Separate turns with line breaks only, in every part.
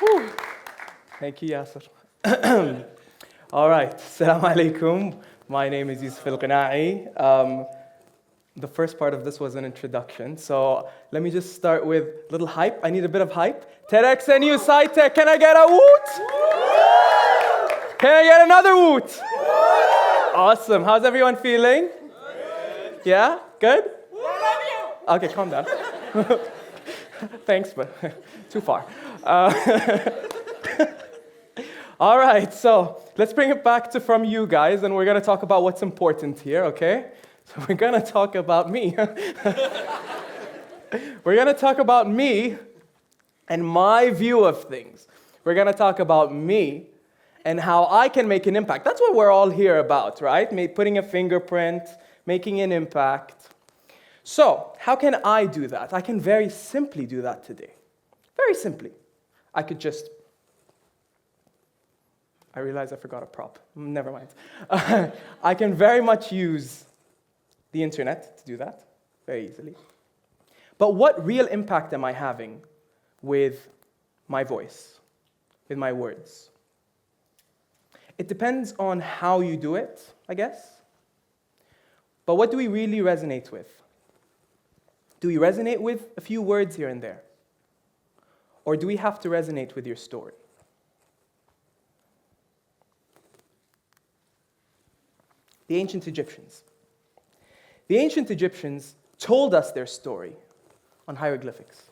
Whew. Thank you, Yasser. All right, Assalamu alaikum. My name is Yousef Al-Qenaei. The first part of this was an introduction, so let me just start with a little hype. I need a bit of hype. TEDxNUSciTech, can I get a woot? Can I get another woot? Awesome. How's everyone feeling? Yeah? Good? Okay, calm down. Thanks, but too far. All right, so let's bring it back to from you guys, and we're going to talk about what's important here, okay? So we're going to talk about me. We're going to talk about me and my view of things. We're going to talk about me and how I can make an impact. That's what we're all here about, right? Putting a fingerprint, making an impact. So, how can I do that? I can very simply do that today. Very simply. I could just... I realize I forgot a prop. Never mind. I can very much use the internet to do that, very easily. But what real impact am I having with my voice, with my words? It depends on how you do it, I guess. But what do we really resonate with? Do we resonate with a few words here and there? Or do we have to resonate with your story? The ancient Egyptians. The ancient Egyptians told us their story on hieroglyphics.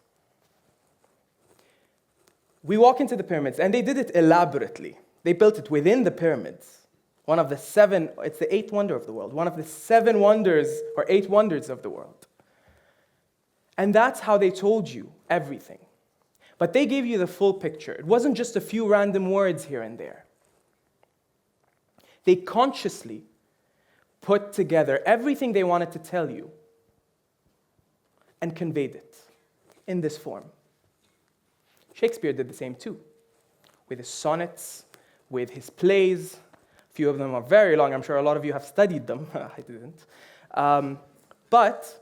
We walk into the pyramids, and they did it elaborately. They built it within the pyramids. One of the seven, it's the eighth wonder of the world, one of the 7 wonders or 8 wonders of the world. And that's how they told you everything. But they gave you the full picture. It wasn't just a few random words here and there. They consciously put together everything they wanted to tell you and conveyed it in this form. Shakespeare did the same too, with his sonnets, with his plays. A few of them are very long. I'm sure a lot of you have studied them. I didn't. But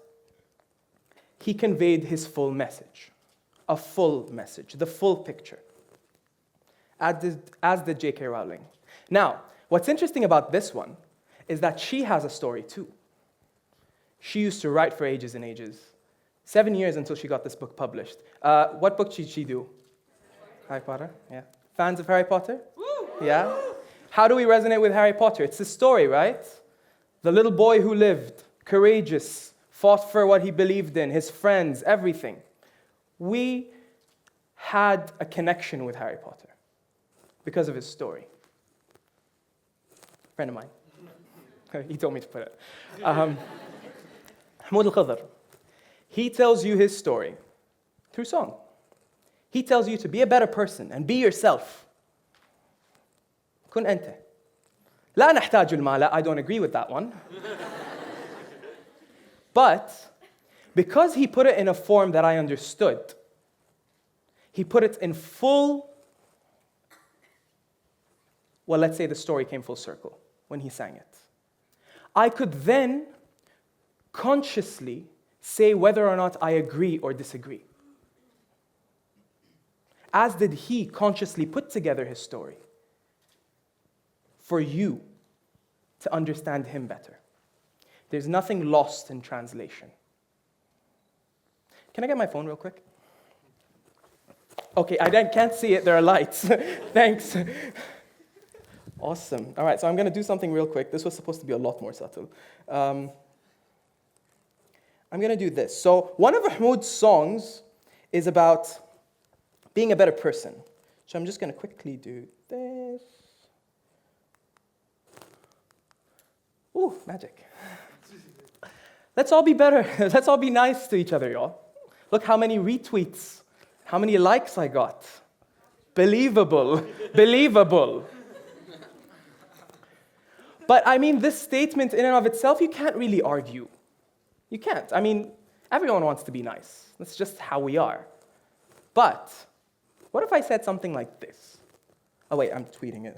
he conveyed his full message, a full message, the full picture, as did J.K. Rowling. Now, what's interesting about this one is that she has a story too. She used to write for ages and ages. 7 years until she got this book published. What book did she do? Harry Potter, yeah. Fans of Harry Potter? Woo! Yeah. How do we resonate with Harry Potter? It's a story, right? The little boy who lived, courageous, fought for what he believed in, his friends, everything. We had a connection with Harry Potter because of his story. Friend of mine. He told me to put it. Mahmoud Al-Khadr. He tells you his story through song. He tells you to be a better person and be yourself. كن أنت. لا نحتاج المال. I don't agree with that one. But because he put it in a form that I understood, he put it in full, well, let's say the story came full circle when he sang it. I could then consciously say whether or not I agree or disagree. As did he consciously put together his story for you to understand him better. There's nothing lost in translation. Can I get my phone real quick? Okay, I can't see it. There are lights. Thanks. Awesome. All right, so I'm going to do something real quick. This was supposed to be a lot more subtle. I'm going to do this. So one of Mahmoud's songs is about being a better person. So I'm just going to quickly do this. Ooh, magic. Let's all be better. Let's all be nice to each other, y'all. Look how many retweets, how many likes I got. Believable. Believable. But I mean, this statement in and of itself, you can't really argue. You can't. I mean, everyone wants to be nice. That's just how we are. But what if I said something like this? Oh, wait, I'm tweeting it.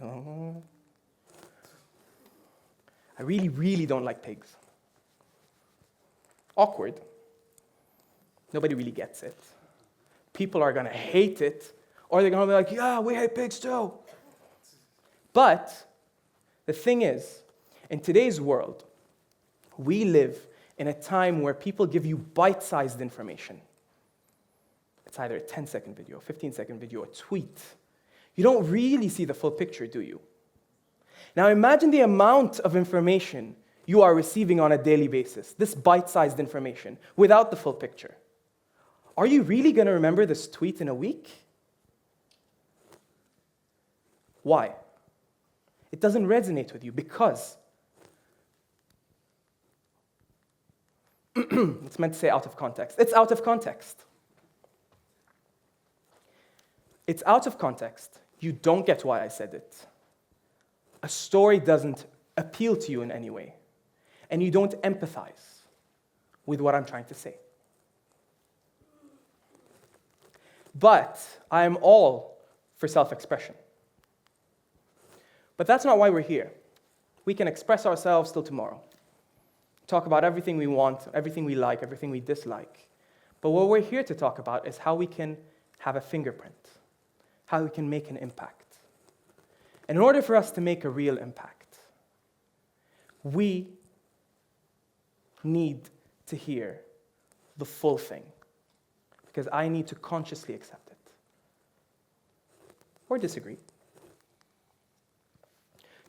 I really, really don't like pigs. Awkward. Nobody really gets it. People are going to hate it, Or they're going to be like, yeah, we hate pigs too. But the thing is, in today's world, we live in a time where people give you bite-sized information. It's either a 10-second video, a 15-second video, a tweet. You don't really see the full picture, do you? Now imagine the amount of information you are receiving on a daily basis, this bite-sized information, without the full picture. Are you really going to remember this tweet in a week? Why? It doesn't resonate with you because it's meant to say out of context. It's out of context. It's out of context. You don't get why I said it. A story doesn't appeal to you in any way, and you don't empathize with what I'm trying to say. But I am all for self-expression. But that's not why we're here. We can express ourselves till tomorrow. Talk about everything we want, everything we like, everything we dislike. But what we're here to talk about is how we can have a fingerprint, how we can make an impact. And in order for us to make a real impact, we need to hear the full thing, because I need to consciously accept it. Or disagree.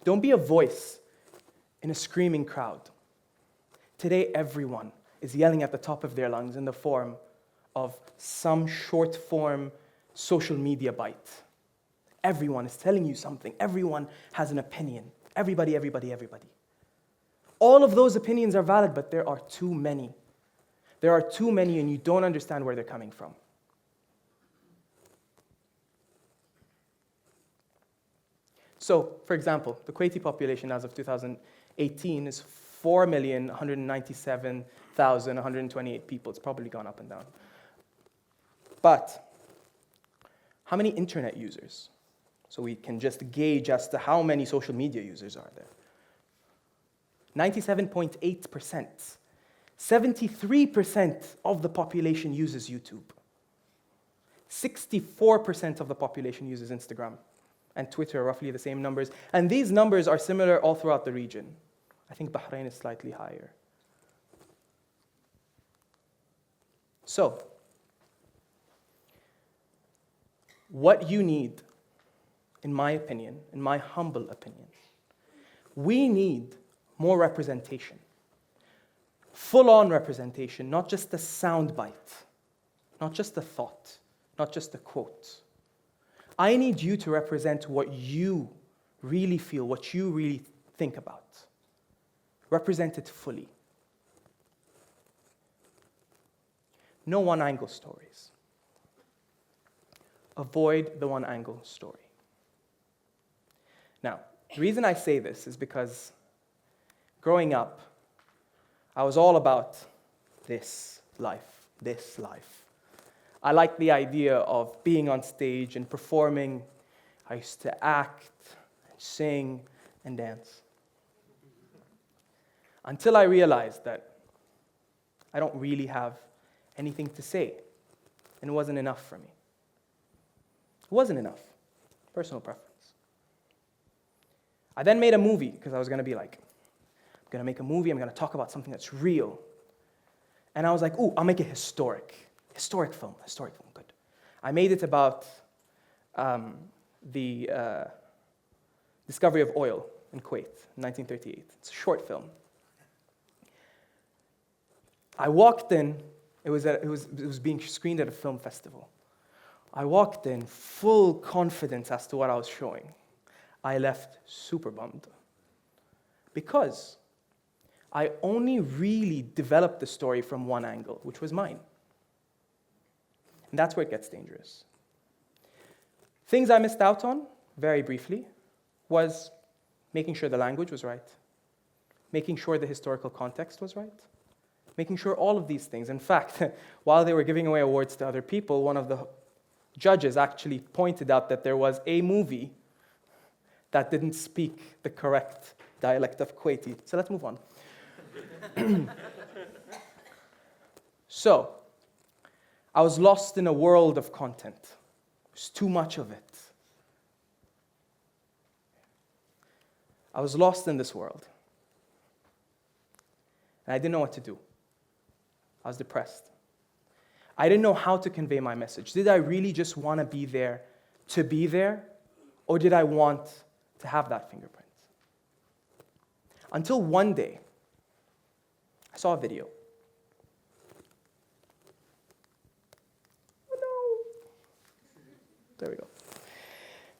Don't be a voice in a screaming crowd. Today, everyone is yelling at the top of their lungs in the form of some short-form social media bite. Everyone is telling you something. Everyone has an opinion. Everybody. All of those opinions are valid, but there are too many. There are too many, and you don't understand where they're coming from. So, for example, the Kuwaiti population as of 2018 is 4,197,128 people. It's probably gone up and down. But how many internet users? So we can just gauge as to how many social media users are there. 97.8%. 73% of the population uses YouTube. 64% of the population uses Instagram. And Twitter are roughly the same numbers. And these numbers are similar all throughout the region. I think Bahrain is slightly higher. So, what you need, in my opinion, in my humble opinion, we need more representation. Full-on representation, not just a soundbite, not just a thought, not just a quote. I need you to represent what you really feel, what you really think about. Represent it fully. No one-angle stories. Avoid the one-angle story. Now, the reason I say this is because growing up, I was all about this life, this life. I liked the idea of being on stage and performing. I used to act, and sing, and dance. Until I realized that I don't really have anything to say, and it wasn't enough for me. It wasn't enough. Personal preference. I then made a movie, because I was going to be like, I'm going to make a movie, I'm going to talk about something that's real. And I was like, ooh, I'll make it historic film, good. I made it about the discovery of oil in Kuwait in 1938. It's a short film. I walked in, it was being screened at a film festival. I walked in full confidence as to what I was showing. I left super bummed because I only really developed the story from one angle, which was mine. And that's where it gets dangerous. Things I missed out on, very briefly, was making sure the language was right, making sure the historical context was right, making sure all of these things. In fact, while they were giving away awards to other people, one of the judges actually pointed out that there was a movie that didn't speak the correct dialect of Kuwaiti. So let's move on. So, I was lost in a world of content. There's too much of it. I was lost in this world. And I didn't know what to do. I was depressed. I didn't know how to convey my message. Did I really just want to be there, or did I want to have that fingerprint? Until one day, I saw a video. Oh no! There we go.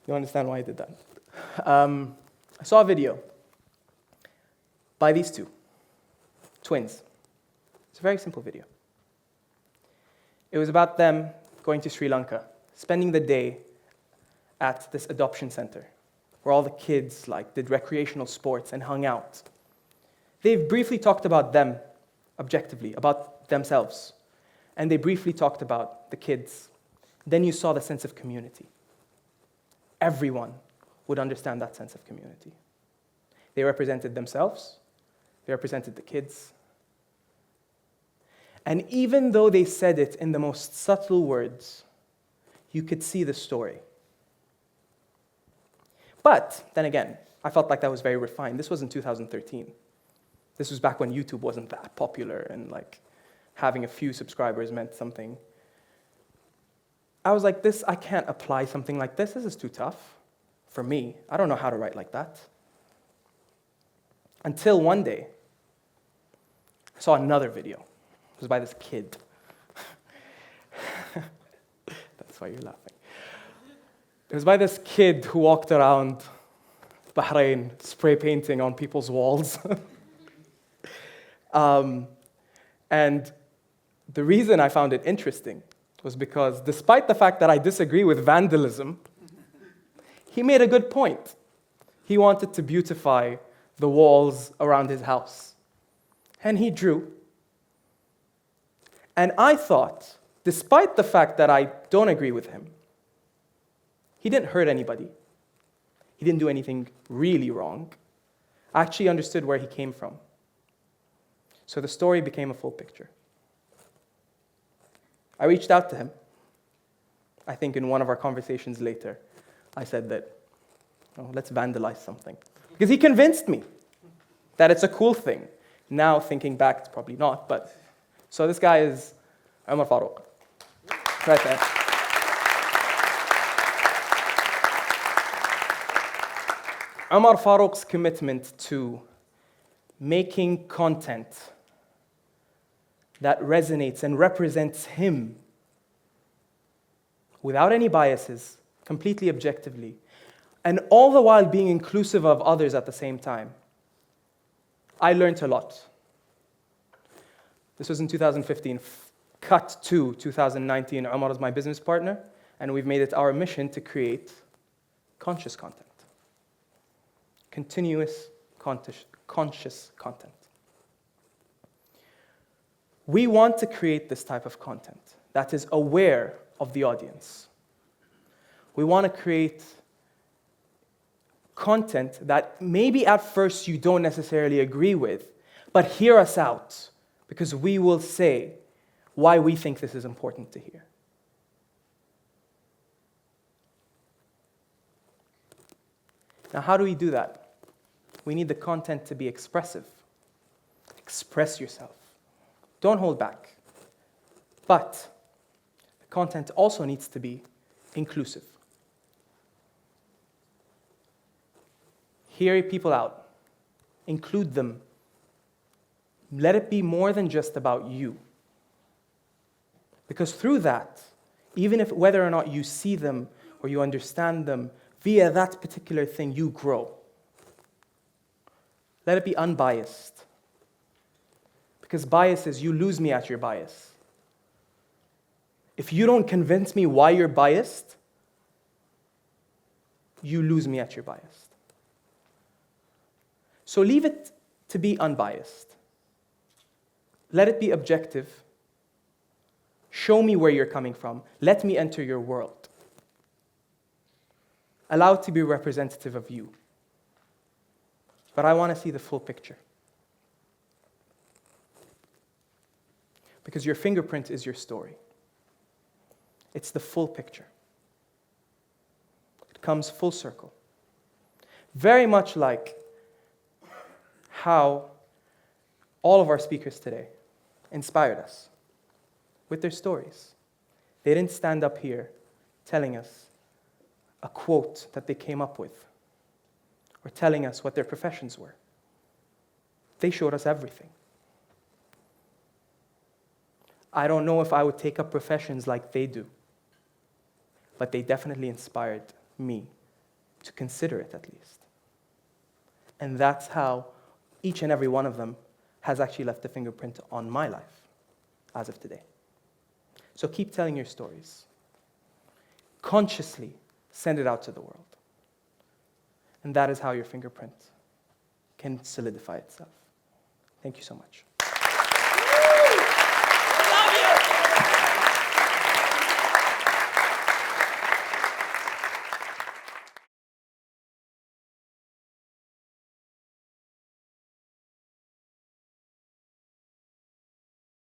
You understand why I did that. I saw a video by these two twins. It's a very simple video. It was about them going to Sri Lanka, spending the day at this adoption center, where all the kids did recreational sports and hung out. They briefly talked about them, objectively, about themselves, and they briefly talked about the kids. Then you saw the sense of community. Everyone would understand that sense of community. They represented themselves, they represented the kids. And even though they said it in the most subtle words, you could see the story. But then again, I felt like that was very refined. This was in 2013. This was back when YouTube wasn't that popular and having a few subscribers meant something. I was like, I can't apply something like this. This is too tough for me. I don't know how to write like that. Until one day, I saw another video. It was by this kid. That's why you're laughing. It was by this kid who walked around Bahrain spray painting on people's walls. And the reason I found it interesting was because despite the fact that I disagree with vandalism, he made a good point. He wanted to beautify the walls around his house. And he drew. And I thought, despite the fact that I don't agree with him, he didn't hurt anybody. He didn't do anything really wrong. I actually understood where he came from. So the story became a full picture. I reached out to him. I think in one of our conversations later, I said that, let's vandalize something. Because he convinced me that it's a cool thing. Now, thinking back, it's probably not, but... So this guy is Umar Farouk. Right there. Umar Farouk's commitment to making content that resonates and represents him without any biases, completely objectively, and all the while being inclusive of others at the same time. I learned a lot. This was in 2015. Cut to 2019, Umar is my business partner, and we've made it our mission to create conscious content. Continuous, conscious content. We want to create this type of content that is aware of the audience. We want to create content that maybe at first you don't necessarily agree with, but hear us out, because we will say why we think this is important to hear. Now, how do we do that? We need the content to be expressive. Express yourself. Don't hold back. But the content also needs to be inclusive. Hear people out. Include them. Let it be more than just about you. Because through that, even if whether or not you see them or you understand them, via that particular thing, you grow. Let it be unbiased. Because bias is, you lose me at your bias. If you don't convince me why you're biased, you lose me at your bias. So leave it to be unbiased. Let it be objective. Show me where you're coming from. Let me enter your world. Allow it to be representative of you. But I want to see the full picture. Because your fingerprint is your story. It's the full picture. comes full circle. Very much like how all of our speakers today inspired us with their stories. They didn't stand up here telling us a quote that they came up with or telling us what their professions were. They showed us everything. I don't know if I would take up professions like they do, but they definitely inspired me to consider it at least. And that's how each and every one of them has actually left a fingerprint on my life as of today. So keep telling your stories. Consciously send it out to the world. And that is how your fingerprint can solidify itself. Thank you so much.